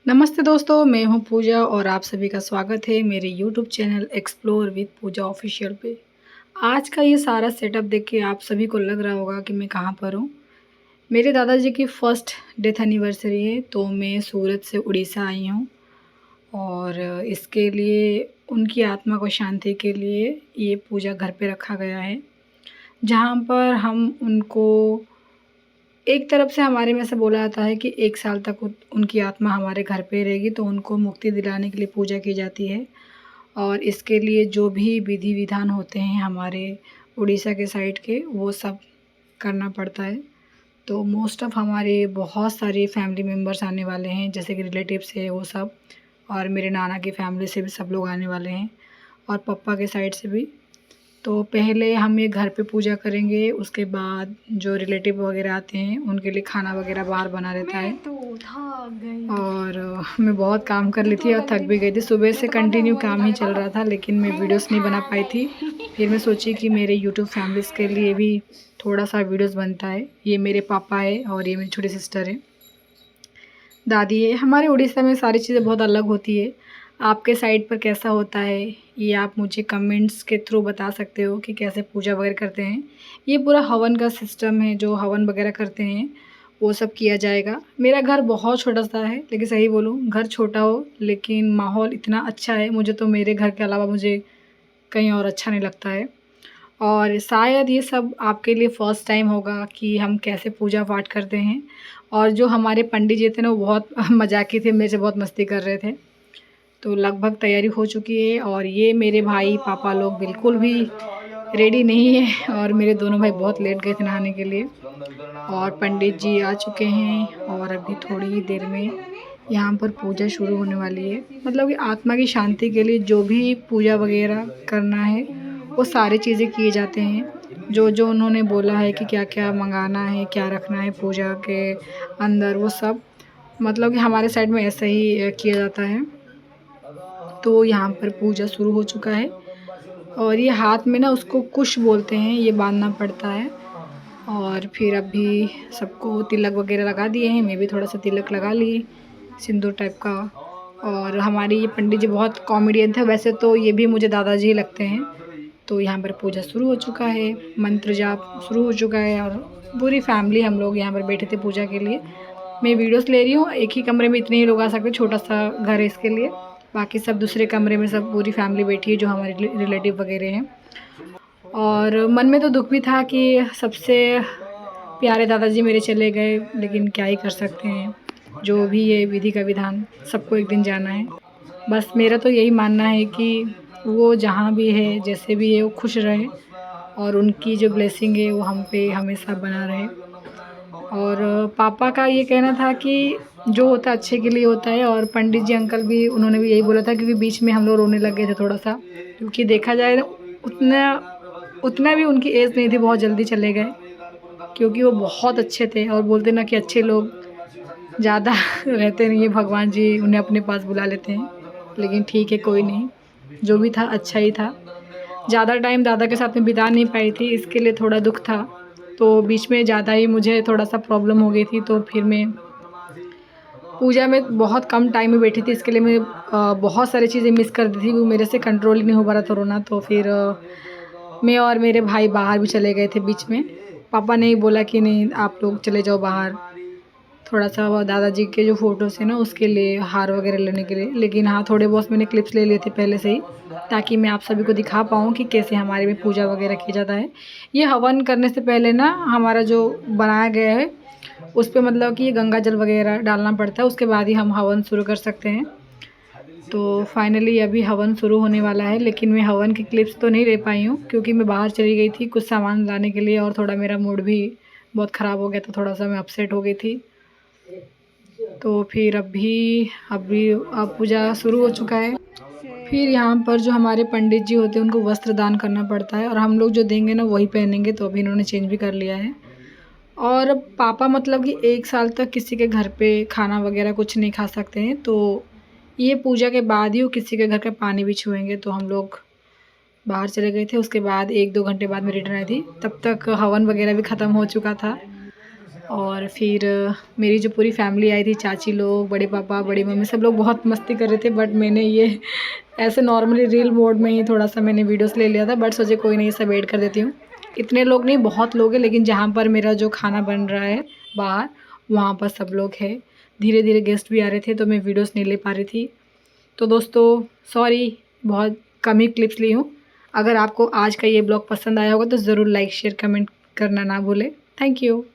नमस्ते दोस्तों, मैं हूं पूजा और आप सभी का स्वागत है मेरे YouTube channel explore with Pooja official पे। आज का ये सारा सेटअप देख के आप सभी को लग रहा होगा कि मैं कहाँ पर हूँ। मेरे दादाजी की फर्स्ट डेथ एनिवर्सरी है, तो मैं सूरत से उड़ीसा आई हूँ और इसके लिए उनकी आत्मा को शांति के लिए ये पूजा घर पे रखा गया है, जहाँ पर हम उनको एक तरफ से हमारे में ऐसा बोला जाता है कि 1 साल तक उनकी आत्मा हमारे घर पे रहेगी, तो उनको मुक्ति दिलाने के लिए पूजा की जाती है। और इसके लिए जो भी विधि विधान होते हैं हमारे उड़ीसा के साइड के, वो सब करना पड़ता है। तो मोस्ट ऑफ हमारे बहुत सारे फैमिली मेम्बर्स आने वाले हैं, जैसे कि रिलेटिव्स है वो सब, और मेरे नाना की फैमिली से भी सब लोग आने वाले हैं और पापा के साइड से भी। तो पहले हम ये घर पे पूजा करेंगे, उसके बाद जो रिलेटिव वगैरह आते हैं उनके लिए खाना वगैरह बाहर बना रहता है। और मैं बहुत काम कर ली थी और थक भी गई थी। सुबह से कंटिन्यू काम ही चल रहा था, लेकिन मैं वीडियोस नहीं बना पाई थी। फिर मैं सोची कि मेरे यूट्यूब फैमिलीज़ के लिए भी थोड़ा सा वीडियोस बनता है। ये मेरे पापा है और ये मेरी छोटी सिस्टर है, दादी है। हमारे उड़ीसा में सारी चीज़ें बहुत अलग होती है। आपके साइड पर कैसा होता है, ये आप मुझे कमेंट्स के थ्रू बता सकते हो कि कैसे पूजा वगैरह करते हैं। ये पूरा हवन का सिस्टम है, जो हवन वगैरह करते हैं वो सब किया जाएगा। मेरा घर बहुत छोटा-सा है, लेकिन सही बोलूँ घर छोटा हो लेकिन माहौल इतना अच्छा है, मुझे तो मेरे घर के अलावा मुझे कहीं और अच्छा नहीं लगता है। और शायद ये सब आपके लिए फ़र्स्ट टाइम होगा कि हम कैसे पूजा पाठ करते हैं। और जो हमारे पंडित जी थे ना, वो बहुत मज़ाकी थे, मेरे से बहुत मस्ती कर रहे थे। तो लगभग तैयारी हो चुकी है और ये मेरे भाई पापा लोग बिल्कुल भी रेडी नहीं है और मेरे दोनों भाई बहुत लेट गए थे नहाने के लिए। और पंडित जी आ चुके हैं और अभी थोड़ी ही देर में यहाँ पर पूजा शुरू होने वाली है। मतलब कि आत्मा की शांति के लिए जो भी पूजा वगैरह करना है वो सारी चीज़ें किए जाते हैं। जो जो उन्होंने बोला है कि क्या क्या मंगाना है, क्या रखना है पूजा के अंदर, वो सब मतलब कि हमारे साइड में ऐसा ही किया जाता है। तो यहाँ पर पूजा शुरू हो चुका है और ये हाथ में ना उसको कुश बोलते हैं, ये बांधना पड़ता है। और फिर अभी सबको तिलक वगैरह लगा दिए हैं, मैं भी थोड़ा सा तिलक लगा ली सिंदूर टाइप का। और हमारे ये पंडित जी बहुत कॉमेडियन थे, वैसे तो ये भी मुझे दादाजी ही लगते हैं। तो यहाँ पर पूजा शुरू हो चुका है, मंत्र जाप शुरू हो चुका है और पूरी फैमिली हम लोग यहाँ पर बैठे थे पूजा के लिए। मैं वीडियोस ले रही हूँ, एक ही कमरे में इतने ही लोग आ सकते, छोटा सा घर है इसके लिए। बाकी सब दूसरे कमरे में सब पूरी फैमिली बैठी है, जो हमारे रिलेटिव वगैरह हैं। और मन में तो दुख भी था कि सबसे प्यारे दादाजी मेरे चले गए, लेकिन क्या ही कर सकते हैं। जो भी ये विधि का विधान, सबको एक दिन जाना है। बस मेरा तो यही मानना है कि वो जहाँ भी है, जैसे भी है, वो खुश रहे और उनकी जो ब्लेसिंग है वो हम पे हमेशा बना रहे। और पापा का ये कहना था कि जो होता है अच्छे के लिए होता है। और पंडित जी अंकल भी, उन्होंने भी यही बोला था, क्योंकि बीच में हम लोग रोने लग गए थे थोड़ा सा, क्योंकि देखा जाए ना उतना उतना भी उनकी एज नहीं थी, बहुत जल्दी चले गए। क्योंकि वो बहुत अच्छे थे और बोलते ना कि अच्छे लोग ज़्यादा रहते नहीं है, भगवान जी उन्हें अपने पास बुला लेते हैं। लेकिन ठीक है, कोई नहीं, जो भी था अच्छा ही था। ज़्यादा टाइम दादा के साथ में बिता नहीं पाई थी, इसके लिए थोड़ा दुःख था। तो बीच में ज़्यादा ही मुझे थोड़ा-सा प्रॉब्लम हो गई थी, तो फिर मैं पूजा में बहुत कम टाइम में बैठी थी, इसके लिए मैं बहुत सारी चीज़ें मिस कर दी थी। वो मेरे से कंट्रोल ही नहीं हो पा रहा था रोना। तो फिर मैं और मेरे भाई बाहर भी चले गए थे बीच में। पापा ने ही बोला कि नहीं, आप लोग चले जाओ बाहर, थोड़ा-सा वो दादाजी के जो फ़ोटोज़ हैं ना उसके लिए हार वगैरह लेने के लिए। लेकिन हाँ, थोड़े बहुत मैंने क्लिप्स ले लिए थे पहले से ही, ताकि मैं आप सभी को दिखा पाऊँ कि कैसे हमारे में पूजा वगैरह किया जाता है। ये हवन करने से पहले ना हमारा जो बनाया गया है उस पे मतलब कि ये गंगा जल वगैरह डालना पड़ता है, उसके बाद ही हम हवन शुरू कर सकते हैं। तो फाइनली अभी हवन शुरू होने वाला है, लेकिन मैं हवन की क्लिप्स तो नहीं ले पाई हूँ, क्योंकि मैं बाहर चली गई थी कुछ सामान लाने के लिए और थोड़ा मेरा मूड भी बहुत ख़राब हो गया था, थोड़ा सा मैं अपसेट हो गई थी। तो फिर अभी अब पूजा शुरू हो चुका है। फिर यहाँ पर जो हमारे पंडित जी होते हैं उनको वस्त्र दान करना पड़ता है और हम लोग जो देंगे ना वही पहनेंगे। तो अभी इन्होंने चेंज भी कर लिया है। और पापा मतलब कि 1 साल तक किसी के घर पे खाना वगैरह कुछ नहीं खा सकते हैं। तो ये पूजा के बाद ही वो किसी के घर का पानी भी छुएंगे। तो हम लोग बाहर चले गए थे, उसके बाद 1-2 घंटे बाद मैं रिटर्न आई थी, तब तक हवन वगैरह भी ख़त्म हो चुका था। और फिर मेरी जो पूरी फैमिली आई थी, चाची लोग, बड़े पापा, बड़ी मम्मी, सब लोग बहुत मस्ती कर रहे थे। बट मैंने ये ऐसे नॉर्मली रील मोड में ही थोड़ा सा मैंने वीडियोस ले लिया था। बट सोचे कोई नहीं, सब ऐड कर देती हूँ। इतने लोग नहीं, बहुत लोग हैं, लेकिन जहाँ पर मेरा जो खाना बन रहा है बाहर, वहाँ पर सब लोग हैं। धीरे धीरे गेस्ट भी आ रहे थे तो मैं वीडियोस नहीं ले पा रही थी। तो दोस्तों सॉरी, बहुत कम ही क्लिप्स ली हूँ। अगर आपको आज का ये ब्लॉग पसंद आया होगा तो ज़रूर लाइक शेयर कमेंट करना ना भूलें। Thank you.